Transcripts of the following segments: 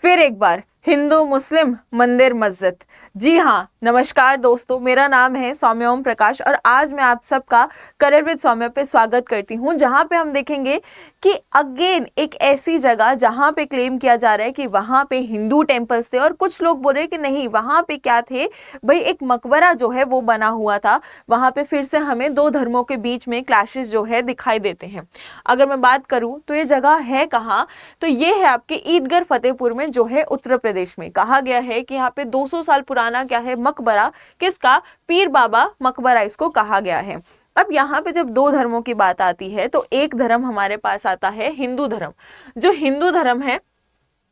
फिर एक बार हिंदू मुस्लिम मंदिर मस्जिद। जी हाँ, नमस्कार दोस्तों, मेरा नाम है सौम्या ओम प्रकाश और आज मैं आप सबका करियर विद सौम्या पे स्वागत करती हूँ, जहाँ पे हम देखेंगे कि अगेन एक ऐसी जगह जहाँ पे क्लेम किया जा रहा है कि वहाँ पे हिंदू टेम्पल्स थे और कुछ लोग बोल रहे हैं कि नहीं, वहाँ पे क्या थे भाई, एक मकबरा जो है वो बना हुआ था। वहाँ पे फिर से हमें दो धर्मों के बीच में क्लैशेस जो है दिखाई देते हैं। अगर मैं बात करूँ तो ये जगह है कहाँ, तो ये है आपके ईदगढ़ फतेहपुर में जो है उत्तर प्रदेश में। कहा गया है कि यहाँ पे 200 साल पुराना क्या है मकबरा, किसका, पीर बाबा मकबरा इसको कहा गया है। अब यहाँ पे जब दो धर्मों की बात आती है तो एक धर्म हमारे पास आता है हिंदू धर्म। जो हिंदू धर्म है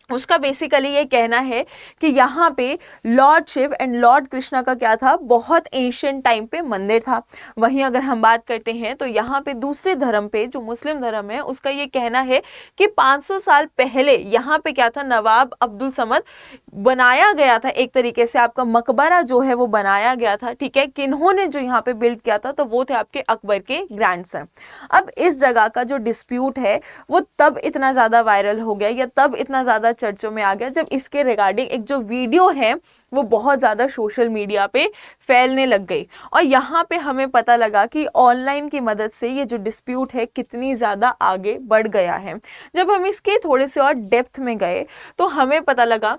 उसका बेसिकली ये कहना है कि यहाँ पे lord Shiv and lord Krishna का क्या था, बहुत एंशिएंट टाइम पे मंदिर था। वहीं अगर हम बात करते हैं तो यहाँ पे दूसरे धर्म पे जो मुस्लिम धर्म है उसका ये कहना है कि 500 साल पहले यहाँ पे क्या था, नवाब अब्दुल समद बनाया गया था, एक तरीके से आपका मकबरा जो है वो बनाया गया था। ठीक है, किन्होंने जो यहाँ पे बिल्ड किया था, तो वो थे आपके अकबर के ग्रैंडसन। अब इस जगह का जो डिस्प्यूट है वो तब इतना ज्यादा वायरल हो गया या तब इतना ज्यादा चर्चों में आ गया जब इसके रिगार्डिंग एक जो वीडियो है वो बहुत ज़्यादा सोशल मीडिया पे फैलने लग गई। और यहाँ पे हमें पता लगा कि ऑनलाइन की मदद से ये जो डिस्प्यूट है कितनी ज़्यादा आगे बढ़ गया है। जब हम इसके थोड़े से और डेप्थ में गए तो हमें पता लगा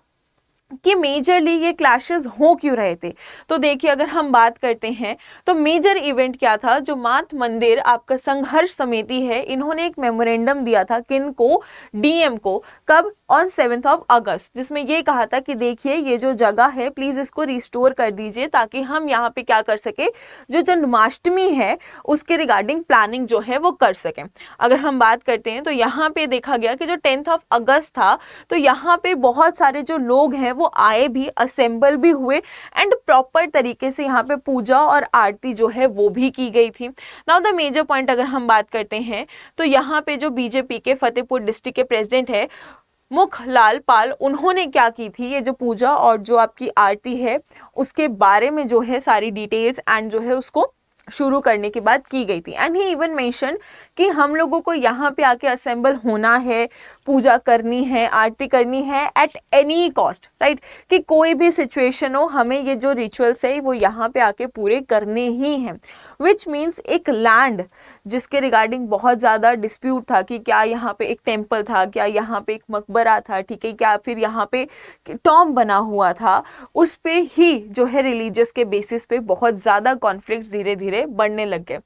कि मेजरली ये क्लैशेस हो क्यों रहे थे। तो देखिए, अगर हम बात करते हैं तो मेजर इवेंट क्या था, जो मात मंदिर आपका संघर्ष समिति है, इन्होंने एक मेमोरेंडम दिया था किन को, डीएम को, कब, ऑन 7 अगस्त, जिसमें ये कहा था कि देखिए ये जो जगह है प्लीज इसको रिस्टोर कर दीजिए ताकि हम यहाँ पे क्या कर सके, जो जन्माष्टमी है उसके रिगार्डिंग प्लानिंग जो है वो कर सकें। अगर हम बात करते हैं तो यहाँ पे देखा गया कि जो 10 अगस्त था तो यहाँ पे बहुत सारे जो लोग हैं वो आए भी, असेंबल भी हुए एंड प्रॉपर तरीके से यहाँ पे पूजा और आरती जो है वो भी की गई थी। नाउ द मेजर पॉइंट अगर हम बात करते हैं तो यहाँ पे जो बीजेपी के फतेहपुर डिस्ट्रिक्ट के प्रेसिडेंट है मुखलाल पाल, उन्होंने क्या की थी, ये जो पूजा और जो आपकी आरती है उसके बारे में जो है सारी डिटेल्स एंड जो है उसको शुरू करने की बात की गई थी। एंड ही इवन मेंशन कि हम लोगों को यहाँ पे आके असेंबल होना है, पूजा करनी है, आरती करनी है एट एनी कॉस्ट, राइट, कि कोई भी सिचुएशन हो हमें ये जो रिचुअल्स है वो यहाँ पे आके पूरे करने ही हैं। विच मीन्स एक लैंड जिसके रिगार्डिंग बहुत ज़्यादा डिस्प्यूट था कि क्या यहाँ पे एक टेम्पल था, क्या यहाँ पे एक मकबरा था, ठीक है, क्या फिर यहाँ पे टॉम बना हुआ था, उस पे ही जो है रिलीजियस के बेसिस पे बहुत ज़्यादा कॉन्फ्लिक्ट धीरे धीरे बढ़ने लग गए।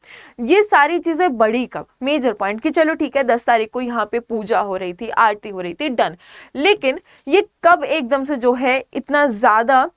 ये सारी चीजें बढ़ी कब, मेजर पॉइंट कि चलो ठीक है 10 तारीख को यहाँ पे पूजा हो रही थी, आरती हो रही थी, डन, लेकिन ये कब एकदम से जो है इतना ज्यादा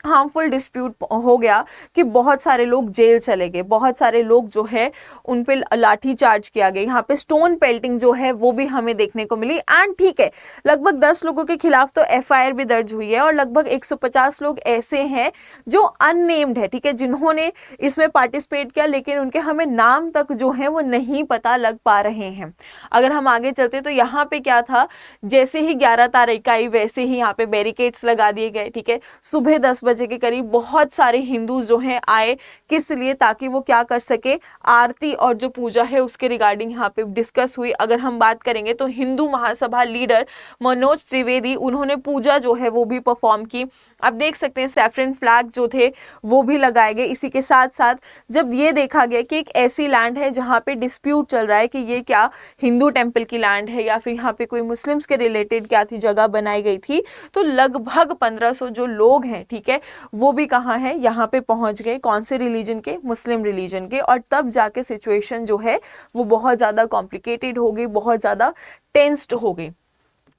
हार्मफुल डिस्प्यूट हो गया कि बहुत सारे लोग जेल चले गए, बहुत सारे लोग जो है उन पे लाठी चार्ज किया गया, यहाँ पे स्टोन पेल्टिंग जो है वो भी हमें देखने को मिली। एंड ठीक है, लगभग 10 लोगों के खिलाफ तो एफआईआर भी दर्ज हुई है और लगभग 150 लोग ऐसे हैं जो अननेम्ड है, ठीक है, जिन्होंने इसमें पार्टिसिपेट किया लेकिन उनके हमें नाम तक जो है वो नहीं पता लग पा रहे हैं। अगर हम आगे चलते तो यहाँ पे क्या था, जैसे ही 11 तारीख आई वैसे ही यहाँ पे बैरिकेड्स लगा दिए गए, ठीक है, सुबह 10 बजे के करीब बहुत सारे हिंदू जो हैं आए, किस लिए, ताकि वो क्या कर सके, आरती और जो पूजा है उसके रिगार्डिंग यहाँ पे डिस्कस हुई। अगर हम बात करेंगे तो हिंदू महासभा लीडर मनोज त्रिवेदी, उन्होंने पूजा जो है वो भी परफॉर्म की। आप देख सकते हैं सैफरन फ्लैग जो थे वो भी लगाए गए। इसी के साथ साथ जब ये देखा गया कि एक ऐसी लैंड है जहाँ पे डिस्प्यूट चल रहा है कि ये क्या हिंदू टेम्पल की लैंड है या फिर यहाँ पे कोई मुस्लिम्स के रिलेटेड क्या थी, जगह बनाई गई थी, तो लगभग 1500 जो लोग हैं, ठीक है, वो भी कहाँ है, यहाँ पे पहुंच गए, कौन से रिलीजन के, मुस्लिम रिलीजन के। और तब जाके सिचुएशन जो है वो बहुत ज़्यादा कॉम्प्लिकेटेड हो गई, बहुत ज़्यादा टेंस्ड हो गई।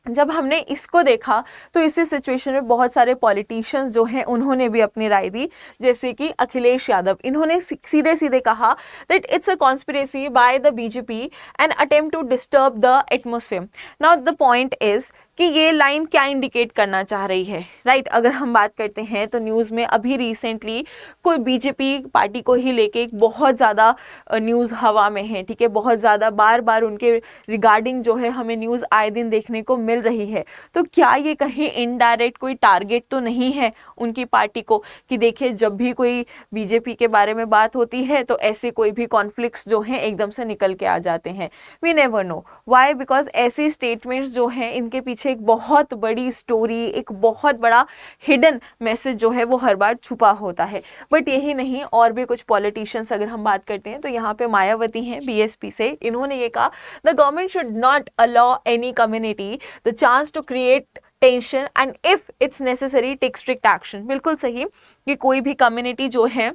जब हमने इसको देखा तो इसी सिचुएशन में बहुत सारे पॉलिटिशियंस जो हैं उन्होंने भी अपनी राय दी, जैसे कि अखिलेश यादव, इन्होंने सीधे सीधे कहा that it's a conspiracy by the BJP and attempt to disturb the atmosphere. Now the point is कि ये लाइन क्या इंडिकेट करना चाह रही है, राइट। अगर हम बात करते हैं तो न्यूज़ में अभी रिसेंटली कोई बीजेपी पार्टी को ही लेके एक बहुत ज़्यादा न्यूज़ हवा में है, ठीक है, बहुत ज़्यादा बार बार उनके रिगार्डिंग जो है हमें न्यूज़ आए दिन देखने को मिल रही है। तो क्या ये कहीं इनडायरेक्ट कोई टारगेट तो नहीं है उनकी पार्टी को कि देखिए जब भी कोई बीजेपी के बारे में बात होती है तो ऐसे कोई भी कॉन्फ्लिक्ट्स जो हैं एकदम से निकल के आ जाते हैं। We never know why, because ऐसे स्टेटमेंट्स जो हैं इनके पीछे पीछे एक बहुत बड़ी स्टोरी, एक बहुत बड़ा हिडन मैसेज जो है वो हर बार छुपा होता है। बट यही नहीं, और भी कुछ पॉलिटिशियंस अगर हम बात करते हैं तो यहाँ पे मायावती हैं बीएसपी से, इन्होंने ये कहा the government should not allow any community the chance to create tension and if it's necessary take strict action. बिल्कुल सही कि कोई भी कम्युनिटी जो है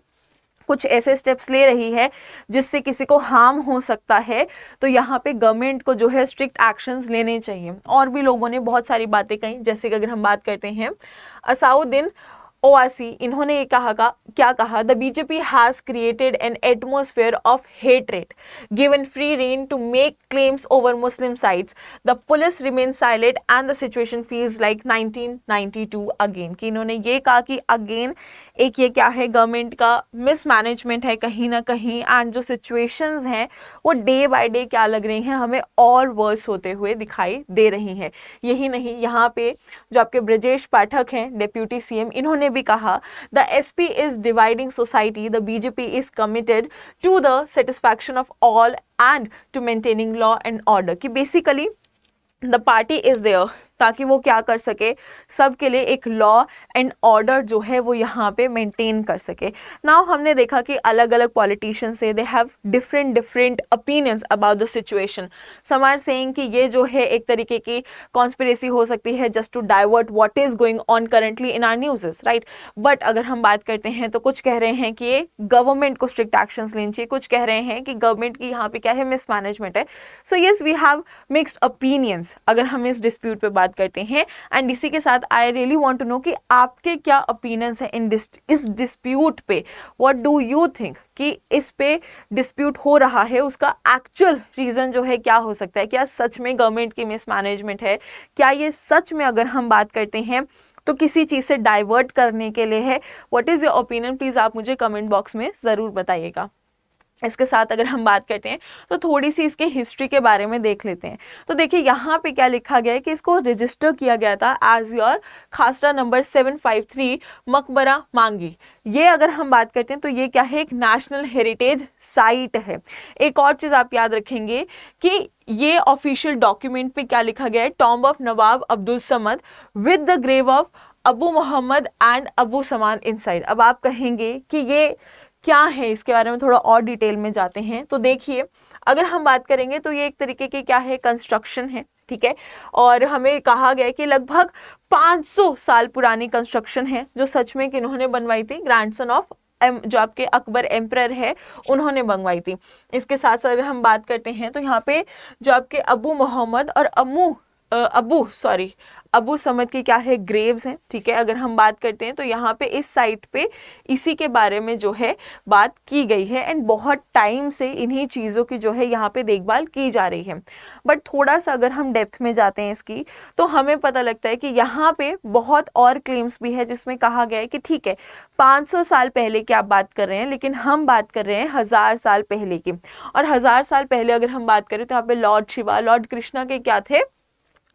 कुछ ऐसे स्टेप्स ले रही है जिससे किसी को हार्म हो सकता है, तो यहाँ पे गवर्नमेंट को जो है स्ट्रिक्ट एक्शंस लेने चाहिए। और भी लोगों ने बहुत सारी बातें कही, जैसे कि अगर हम बात करते हैं असाउद्दीन ओवैसी, इन्होंने ये क्या कहा the BJP has created an atmosphere of hatred given free rein to make claims over Muslim sites the police remain silent and the situation feels like 1992 again. कि इन्होंने ये कहा कि अगेन एक ये क्या है, गवर्नमेंट का मिसमैनेजमेंट है कहीं ना कहीं, एंड जो सिचुएशंस हैं वो डे बाय डे क्या लग रही हैं, हमें और वर्स होते हुए दिखाई दे रही हैं। यही नहीं, यहाँ पे जो आपके ब्रजेश पाठक हैं डिप्यूटी सीएम, इन्होंने भी कहा the SP is dividing society, the BJP is committed to the satisfaction of all and to maintaining law and order. कि basically the party is there ताकि वो क्या कर सके, सबके लिए एक लॉ एंड ऑर्डर जो है वो यहाँ पे मेंटेन कर सके। नाउ हमने देखा कि अलग अलग पॉलिटिशियंस से they have different opinions about the situation. Some are saying कि ये जो है एक तरीके की कॉन्स्पिरेसी हो सकती है just to divert what is going on currently in our news, right. But अगर हम बात करते हैं तो कुछ कह रहे हैं कि ये गवर्नमेंट को स्ट्रिक्ट एक्शंस लेनी चाहिए, कुछ कह रहे हैं कि गवर्नमेंट की यहाँ पे क्या है, मिसमैनेजमेंट है। So yes, we have mixed opinions अगर हम इस डिस्प्यूट पे बात करते हैं। एंड इसी के साथ I really want to know कि आपके क्या ओपिनियंस हैं इस डिस्प्यूट पे। व्हाट डू यू थिंक कि इस पे डिस्प्यूट हो रहा है, उसका एक्चुअल रीजन जो है क्या हो सकता है? क्या सच में गवर्नमेंट की मिसमैनेजमेंट है? क्या ये सच में अगर हम बात करते हैं तो किसी चीज से डाइवर्ट करने के लिए है? What is your opinion? Please आप मुझे कमेंट बॉक्स में जरूर बताइएगा। इसके साथ अगर हम बात करते हैं तो थोड़ी सी इसके हिस्ट्री के बारे में देख लेते हैं। तो देखिए यहाँ पे क्या लिखा गया है कि इसको रजिस्टर किया गया था एज योर खासरा नंबर 753 मकबरा मांगी। ये अगर हम बात करते हैं तो ये क्या है, एक नेशनल हेरिटेज साइट है। एक और चीज आप याद रखेंगे कि ये ऑफिशियल डॉक्यूमेंट पे क्या लिखा गया है, tomb of Nawab Abdul Samad with the grave of Abu Mohammad and Abu Saman inside. अब आप कहेंगे कि ये क्या है, इसके बारे में थोड़ा और डिटेल में जाते हैं। तो देखिए अगर हम बात करेंगे तो ये एक तरीके की क्या है, कंस्ट्रक्शन है, ठीक है। और हमें कहा गया कि लगभग 500 साल पुरानी कंस्ट्रक्शन है, जो सच में किन्होंने बनवाई थी, ग्रैंडसन ऑफ जो आपके अकबर एम्परर है उन्होंने बनवाई थी। इसके साथ साथ अगर हम बात करते हैं तो यहाँ पे जो आपके अबू मोहम्मद और अबू समद की क्या है, ग्रेव्स हैं, ठीक है। अगर हम बात करते हैं तो यहाँ पे इस साइट पे इसी के बारे में जो है बात की गई है एंड बहुत टाइम से इन्हीं चीज़ों की जो है यहाँ पे देखभाल की जा रही है। बट थोड़ा सा अगर हम डेप्थ में जाते हैं इसकी तो हमें पता लगता है कि यहाँ पे बहुत और क्लेम्स भी है जिसमें कहा गया है कि ठीक है 500 साल पहले की आप बात कर रहे हैं, लेकिन हम बात कर रहे हैं 1000 साल पहले की। और 1000 साल पहले अगर हम बात करें तो यहाँ पे लॉर्ड शिवा, लॉर्ड कृष्णा के क्या थे,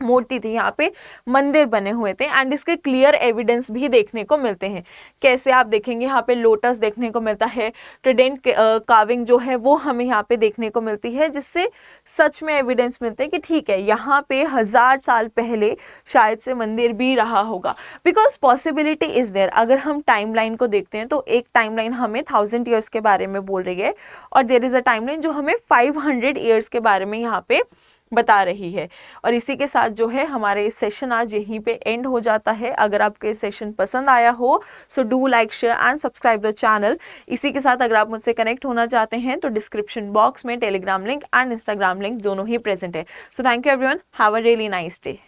मूर्ति थी, यहाँ पे मंदिर बने हुए थे एंड इसके क्लियर एविडेंस भी देखने को मिलते हैं। कैसे आप देखेंगे, यहाँ पे लोटस देखने को मिलता है, ट्रिडेंट कार्विंग जो है वो हमें यहाँ पे देखने को मिलती है, जिससे सच में एविडेंस मिलते हैं कि ठीक है यहाँ पे 1000 साल पहले शायद से मंदिर भी रहा होगा। Because possibility is there. अगर हम टाइमलाइन को देखते हैं तो एक टाइमलाइन हमें 1000 ईयर्स के बारे में बोल रही है और देयर इज अ टाइमलाइन जो हमें 500 ईयर्स के बारे में यहाँ पे बता रही है। और इसी के साथ जो है हमारे सेशन आज यहीं पे एंड हो जाता है। अगर आपको ये सेशन पसंद आया हो so do like, share and subscribe the channel. इसी के साथ अगर आप मुझसे कनेक्ट होना चाहते हैं तो डिस्क्रिप्शन बॉक्स में Telegram link and Instagram link दोनों ही प्रेजेंट है। So thank you everyone, have a really nice day.